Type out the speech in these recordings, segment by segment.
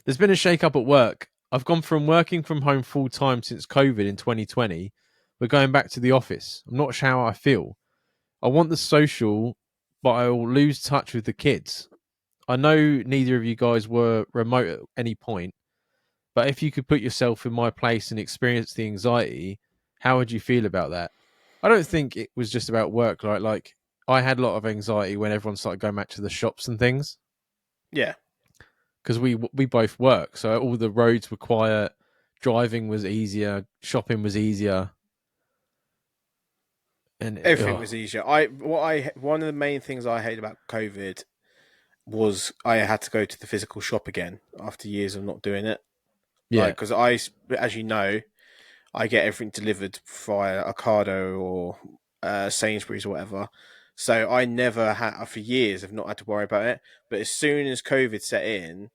There's been a shake up at work. I've gone from working from home full time since COVID in 2020. We're going back to the office. I'm not sure how I feel. I want the social, but I'll lose touch with the kids. I know neither of you guys were remote at any point, but if you could put yourself in my place and experience the anxiety, how would you feel about that? I don't think it was just about work. Like I had a lot of anxiety when everyone started going back to the shops and things Yeah, because we both work, so all the roads were quiet, driving was easier, shopping was easier, and everything was easier. One of the main things I hate about COVID was I had to go to the physical shop again after years of not doing it. yeah, Like, because as you know, I get everything delivered via Ocado or Sainsbury's or whatever. So I never had, for years, I've not had to worry about it. But as soon as COVID set in,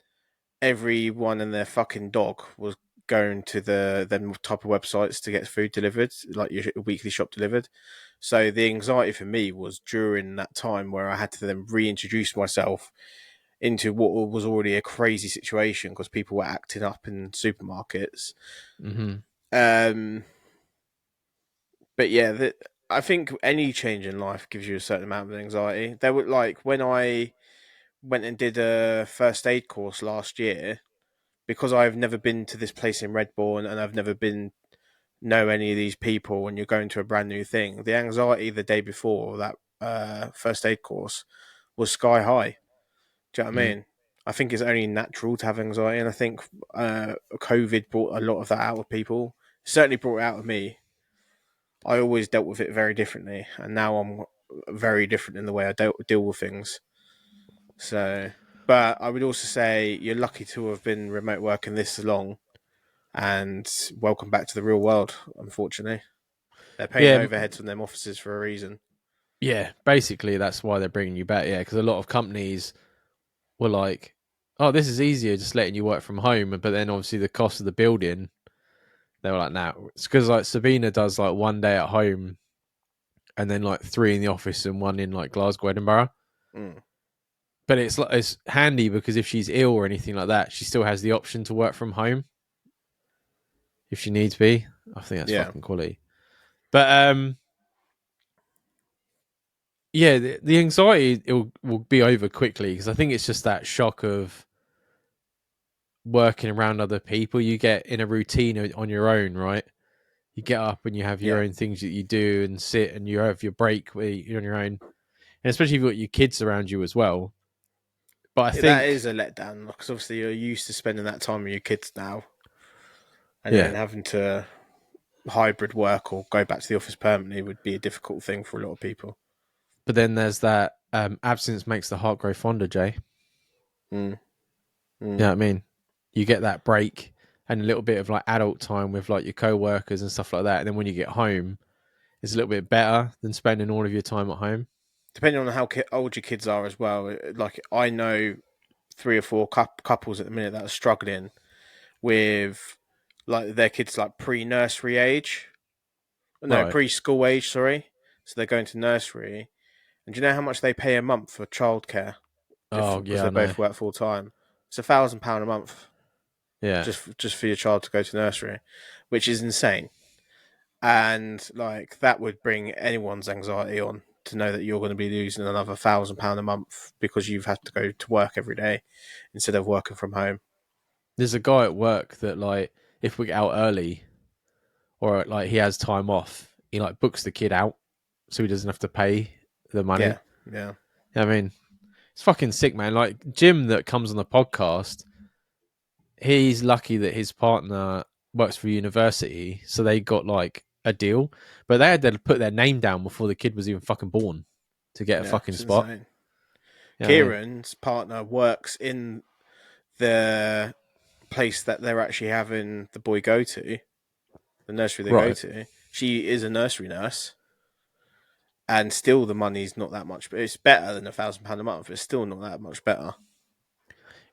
everyone and their fucking dog was going to them type of websites to get food delivered, like your weekly shop delivered. So the anxiety for me was during that time where I had to then reintroduce myself into what was already a crazy situation because people were acting up in supermarkets. mm-hmm. Um, but yeah, I think any change in life gives you a certain amount of anxiety. There were like when I went and did a first aid course last year, because I've never been to this place in Redbourne and I've never been know any of these people when you're going to a brand new thing. The anxiety the day before that first aid course was sky high. Do you know what I Mm. mean? I think it's only natural to have anxiety, and I think COVID brought a lot of that out of people. It certainly brought it out of me. I always dealt with it very differently, and now I'm very different in the way I deal with things. So, but I would also say you're lucky to have been remote working this long, and welcome back to the real world. Unfortunately, they're paying Yeah, overheads from them offices for a reason. yeah. Basically, that's why they're bringing you back. Yeah, because a lot of companies were like, "Oh, this is easier, just letting you work from home." But then obviously the cost of the building, they were like, "Nah." It's because like Sabina does like 1 day at home and then like three in the office and one in like Glasgow, Edinburgh. Mm. But it's like it's handy because if she's ill or anything like that, she still has the option to work from home if she needs be. I think that's Yeah, fucking quality. But yeah, the anxiety will be over quickly because I think it's just that shock of working around other people. You get in a routine on your own, right? You get up and you have your yeah. own things that you do and sit and you have your break where you're on your own. And especially if you've got your kids around you as well. But I That is think, a letdown because obviously you're used to spending that time with your kids now, and then yeah, having to hybrid work or go back to the office permanently would be a difficult thing for a lot of people. but then there's that absence makes the heart grow fonder, Jay. Mm, You know mm. what I mean? You get that break and a little bit of like adult time with like your co-workers and stuff like that. And then when you get home, it's a little bit better than spending all of your time at home. Depending on how old your kids are as well. Like I know three or four couples at the minute that are struggling with like their kids like pre-nursery age, no Right. preschool age. Sorry, so they're going to nursery. And do you know how much they pay a month for childcare? If Oh, because yeah, they I know. both work full time, it's £1,000 a month Yeah. just for your child to go to nursery, which is insane. And like that would bring anyone's anxiety on to know that you're going to be losing another £1,000 a month because you've had to go to work every day instead of working from home. There's a guy at work that like, if we get out early or like he has time off, he like books the kid out so he doesn't have to pay the Yeah, money. yeah, I mean, it's fucking sick, man. Like Jim that comes on the podcast, he's lucky that his partner works for university, so they got like a deal. But they had to put their name down before the kid was even fucking born to get a yeah. fucking It's spot. insane. You know what I mean? Kieran's partner works in the place that they're actually having the boy go to, the nursery they go Right. to. She is a nursery nurse, and still the money's not that much, but it's better than £1,000 a month. It's still not that much better.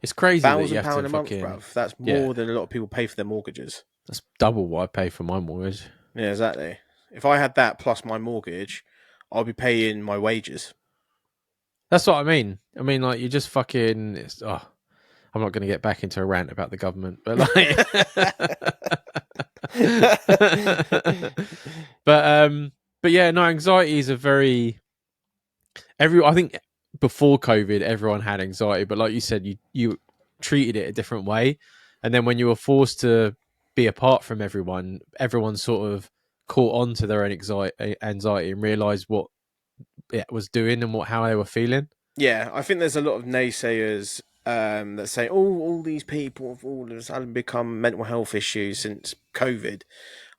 It's crazy that you thousand have to pound a month, fucking bruv. That's yeah. more than a lot of people pay for their mortgages. That's double what I pay for my mortgage. Yeah, exactly. If I had that plus my mortgage, I'll be paying my wages. That's what I mean. I mean, like you just fucking. I'm not going to get back into a rant about the government, but like, but yeah, no, anxiety is a very I think before COVID, everyone had anxiety, but like you said, you treated it a different way, and then when you were forced to be apart from everyone sort of caught on to their own anxiety and realized what it was doing and how they were feeling. Yeah, I think there's a lot of naysayers that say, "Oh, all these people have all of a sudden become mental health issues since COVID."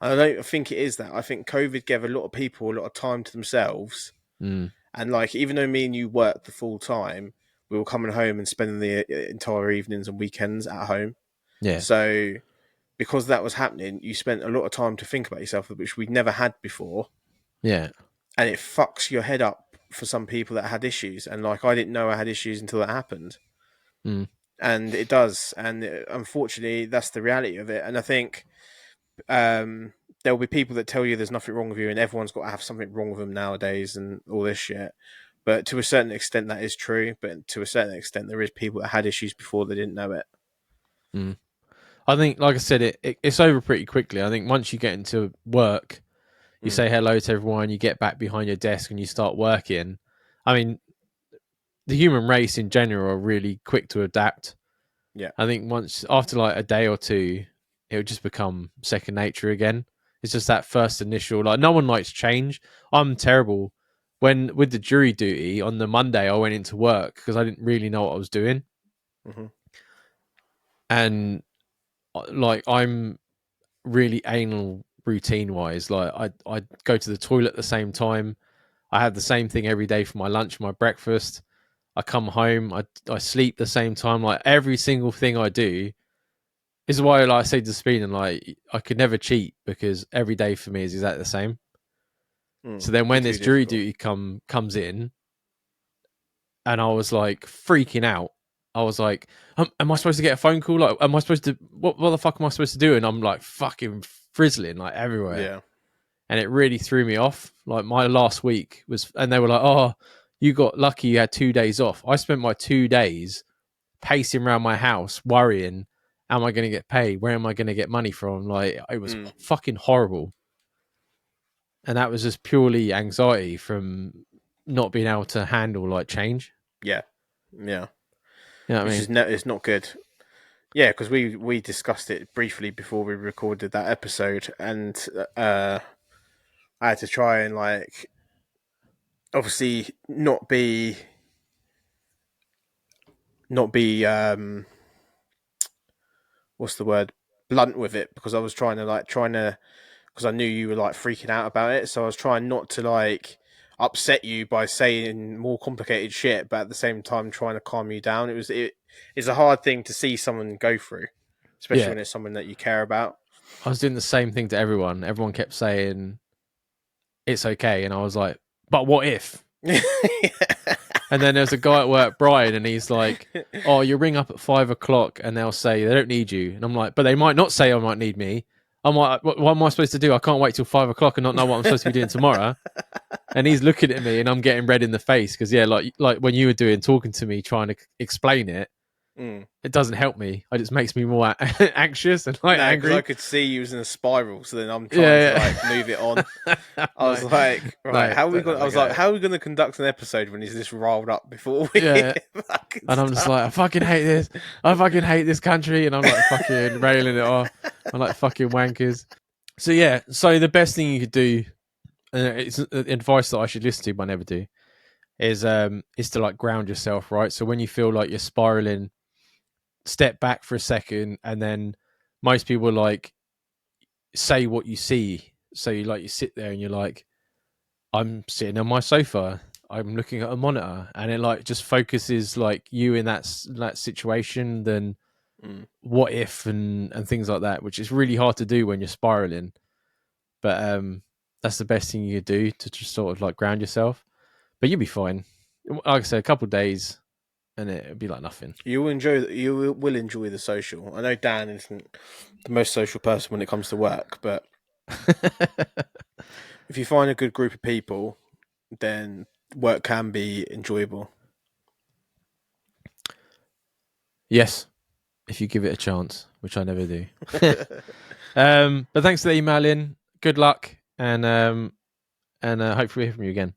I don't think it is that. I think COVID gave a lot of people a lot of time to themselves, Mm, and like even though me and you worked the full time, we were coming home and spending the entire evenings and weekends at home. yeah, So because that was happening, you spent a lot of time to think about yourself, which we'd never had before, yeah, and it fucks your head up for some people that had issues. And like I didn't know I had issues until that happened, mm, and it does. And unfortunately, that's the reality of it. And I think there will be people that tell you there's nothing wrong with you, and everyone's got to have something wrong with them nowadays, and all this shit. But to a certain extent, that is true. But to a certain extent, there is people that had issues before they didn't know it. mm. I think, like I said, it's over pretty quickly. I think once you get into work, you say hello to everyone, you get back behind your desk, and you start working. I mean, the human race in general are really quick to adapt. Yeah. I think once after like a day or two, it would just become second nature again. It's just that first initial like no one likes change. I'm terrible. When with the jury duty on the Monday, I went into work because I didn't really know what I was doing, Mm-hmm. and like I'm really anal routine wise. Like I go to the toilet at the same time. I have the same thing every day for my lunch, my breakfast. I come home, I sleep the same time. Like every single thing I do. This is why, like I say to Speed, and like I could never cheat because every day for me is exactly the same. So then, Be when too this jury difficult. duty comes in, and I was like freaking out. I was like, "Am I supposed to get a phone call? Like, am I supposed to? What the fuck am I supposed to do?" And I'm like fucking frizzling like everywhere, Yeah. and it really threw me off. Like my last week was, and they were like, "Oh, you got lucky. You had 2 days off." I spent my 2 days pacing around my house, worrying, am I going to get paid? Where am I going to get money from? Like, it was fucking horrible. And that was just purely anxiety from not being able to handle like change. Yeah. Yeah. You know what I Which mean? is it's not good. Yeah, because we discussed it briefly before we recorded that episode, and I had to try and like obviously not be what's the word, blunt with it, because I was trying to because I knew you were like freaking out about it, so I was trying not to like upset you by saying more complicated shit, but at the same time trying to calm you down. It's a hard thing to see someone go through, especially Yeah. when it's someone that you care about. I was doing the same thing to everyone. Everyone kept saying it's okay. And I was like, but what if? And then there's a guy at work, Brian, and he's like, "Oh, you ring up at 5 o'clock and they'll say they don't need you." And I'm like, "But they might not say I might need me." I'm like, "What am I supposed to do? I can't wait till 5 o'clock and not know what I'm supposed to be doing tomorrow." And he's looking at me, and I'm getting red in the face because yeah, like when you were talking to me, trying to explain it, Mm. it doesn't help me. It just makes me more anxious and like No, because I angry. could see you was in a spiral. So then I'm trying to Yeah, like move it on. yeah. I was like, right, No, how are we don't going? have I a was like, go. how are we going to conduct an episode when he's this riled up before we Yeah, fucking and I'm just start? like, I fucking hate this. I fucking hate this country, and I'm like fucking railing it off. I'm like fucking wankers. So yeah, so the best thing you could do, and it's advice that I should listen to but I never do, is to like ground yourself, right? So when you feel like you're spiraling, step back for a second, and then most people like say what you see. So you sit there and you're like, I'm sitting on my sofa. I'm looking at a monitor, and it like just focuses like you in that situation. Then Mm. what if and things like that, which is really hard to do when you're spiraling. But that's the best thing you could do to just sort of like ground yourself. But you'll be fine. Like I said, a couple of days, and it'll be like nothing. You will enjoy the social. I know Dan isn't the most social person when it comes to work, but if you find a good group of people, then work can be enjoyable. Yes, if you give it a chance, which I never do. But thanks for the email in. Good luck, and hopefully hear from you again.